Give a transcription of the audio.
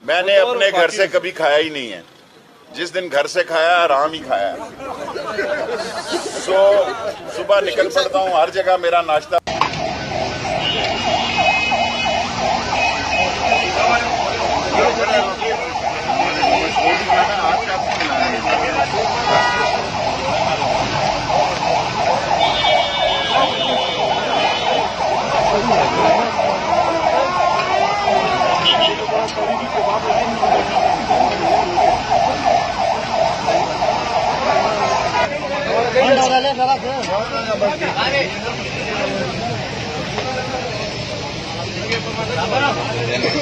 मैंने अपने घर से कभी खाया ही नहीं है। जिस दिन घर से खाया आराम ही खाया। सुबह निकल पड़ता हूँ, हर जगह मेरा नाश्ता। Gracias.